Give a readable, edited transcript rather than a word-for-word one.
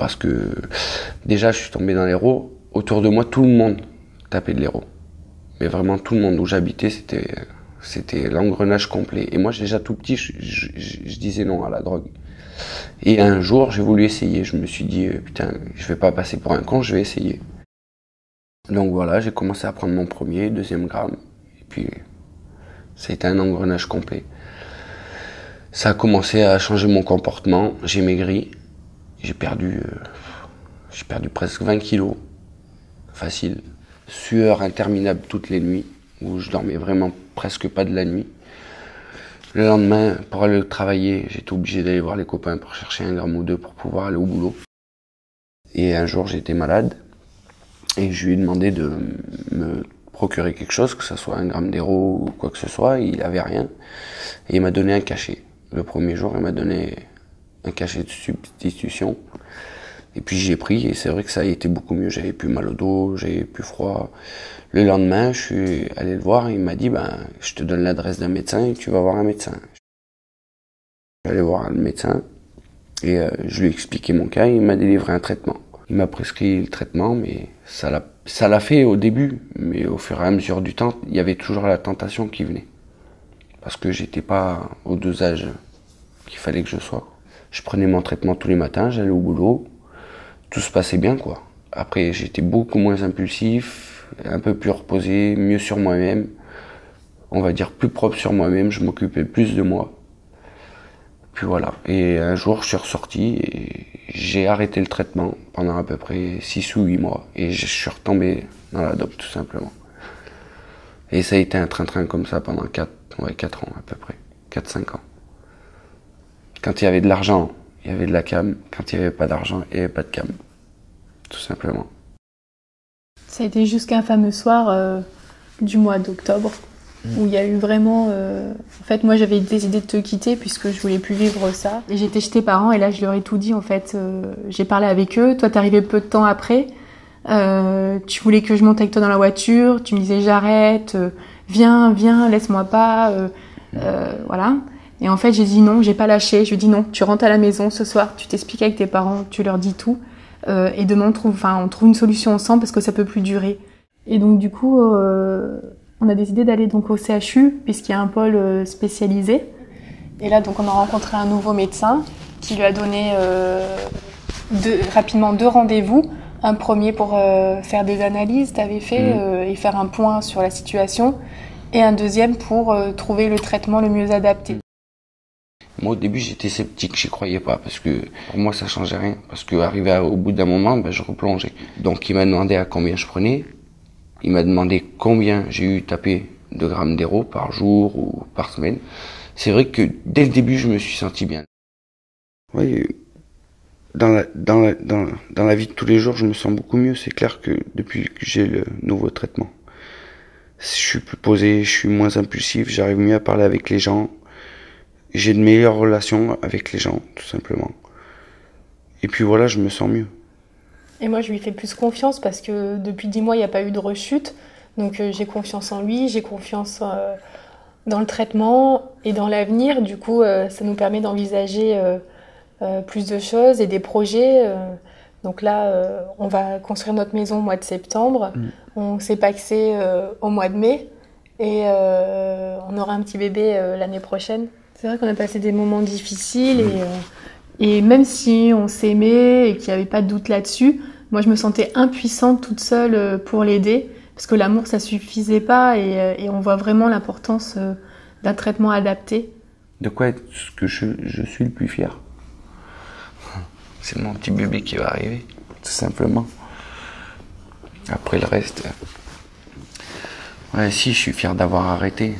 Parce que déjà, je suis tombé dans l'héro. Autour de moi, tout le monde tapait de l'héro. Mais vraiment, tout le monde où j'habitais, c'était l'engrenage complet. Et moi, déjà tout petit, je disais non à la drogue. Et un jour, j'ai voulu essayer. Je me suis dit, putain, je vais pas passer pour un con, je vais essayer. Donc voilà, j'ai commencé à prendre mon premier, deuxième gramme. Et puis, ça a été un engrenage complet. Ça a commencé à changer mon comportement. J'ai maigri. J'ai perdu presque 20 kilos. Facile. Sueur interminable toutes les nuits, où je dormais vraiment presque pas de la nuit. Le lendemain, pour aller travailler, j'étais obligé d'aller voir les copains pour chercher 1 gramme ou 2 pour pouvoir aller au boulot. Et un jour, j'étais malade et je lui ai demandé de me procurer quelque chose, que ce soit 1 gramme d'héro ou quoi que ce soit. Il avait rien et il m'a donné un cachet. Le premier jour, il m'a donné un cachet de substitution. Et puis j'ai pris et c'est vrai que ça a été beaucoup mieux. J'avais plus mal au dos, j'avais plus froid. Le lendemain, je suis allé le voir et il m'a dit, je te donne l'adresse d'un médecin et tu vas voir un médecin. Je suis allé voir le médecin et je lui ai expliqué mon cas et il m'a délivré un traitement. Il m'a prescrit le traitement, mais ça l'a fait au début. Mais au fur et à mesure du temps, il y avait toujours la tentation qui venait. Parce que j'étais pas au dosage qu'il fallait que je sois. Je prenais mon traitement tous les matins, j'allais au boulot. Tout se passait bien, quoi. Après, j'étais beaucoup moins impulsif, un peu plus reposé, mieux sur moi-même. On va dire plus propre sur moi-même, je m'occupais plus de moi. Puis voilà. Et un jour, je suis ressorti et j'ai arrêté le traitement pendant à peu près 6 ou 8 mois. Et je suis retombé dans la dope, tout simplement. Et ça a été un train-train comme ça pendant 4 ans à peu près. 4-5 ans. Quand il y avait de l'argent, il y avait de la cam. Quand il n'y avait pas d'argent, il n'y avait pas de cam. Tout simplement. Ça a été jusqu'à un fameux soir du mois d'octobre où il y a eu vraiment... En fait, moi, j'avais décidé de te quitter puisque je voulais plus vivre ça. Et j'étais chez tes parents et là, je leur ai tout dit, en fait. J'ai parlé avec eux. Toi, t'es arrivé peu de temps après. Tu voulais que je monte avec toi dans la voiture. Tu me disais, j'arrête. Viens, laisse-moi pas. Voilà. Et en fait, j'ai dit non, j'ai pas lâché. Je lui ai dit non, tu rentres à la maison ce soir, tu t'expliques avec tes parents, tu leur dis tout. Et demain, on trouve une solution ensemble parce que ça peut plus durer. Et donc, du coup, on a décidé d'aller donc au CHU puisqu'il y a un pôle spécialisé. Et là, donc, on a rencontré un nouveau médecin qui lui a donné rapidement 2 rendez-vous. Un premier pour faire des analyses, t'avais fait, et faire un point sur la situation. Et un deuxième pour trouver le traitement le mieux adapté. Moi, au début, j'étais sceptique, j'y croyais pas, parce que pour moi, ça changeait rien. Parce que arrivé au bout d'un moment, je replongeais. Donc, il m'a demandé à combien je prenais. Il m'a demandé combien j'ai eu tapé de grammes d'héro par jour ou par semaine. C'est vrai que dès le début, je me suis senti bien. Oui, dans la vie de tous les jours, je me sens beaucoup mieux. C'est clair que depuis que j'ai le nouveau traitement, je suis plus posé, je suis moins impulsif, j'arrive mieux à parler avec les gens. J'ai de meilleures relations avec les gens, tout simplement. Et puis voilà, je me sens mieux. Et moi, je lui fais plus confiance parce que depuis 10 mois, il n'y a pas eu de rechute. Donc j'ai confiance en lui, j'ai confiance dans le traitement et dans l'avenir. Du coup, ça nous permet d'envisager plus de choses et des projets. Donc là, on va construire notre maison au mois de septembre. On s'est paxé au mois de mai. Et on aura un petit bébé l'année prochaine. C'est vrai qu'on a passé des moments difficiles et même si on s'aimait et qu'il n'y avait pas de doute là-dessus, moi je me sentais impuissante toute seule pour l'aider parce que l'amour ça suffisait pas et on voit vraiment l'importance d'un traitement adapté. De quoi est-ce que je suis le plus fier? C'est mon petit bébé qui va arriver, tout simplement. Après le reste... Ouais, si, je suis fier d'avoir arrêté.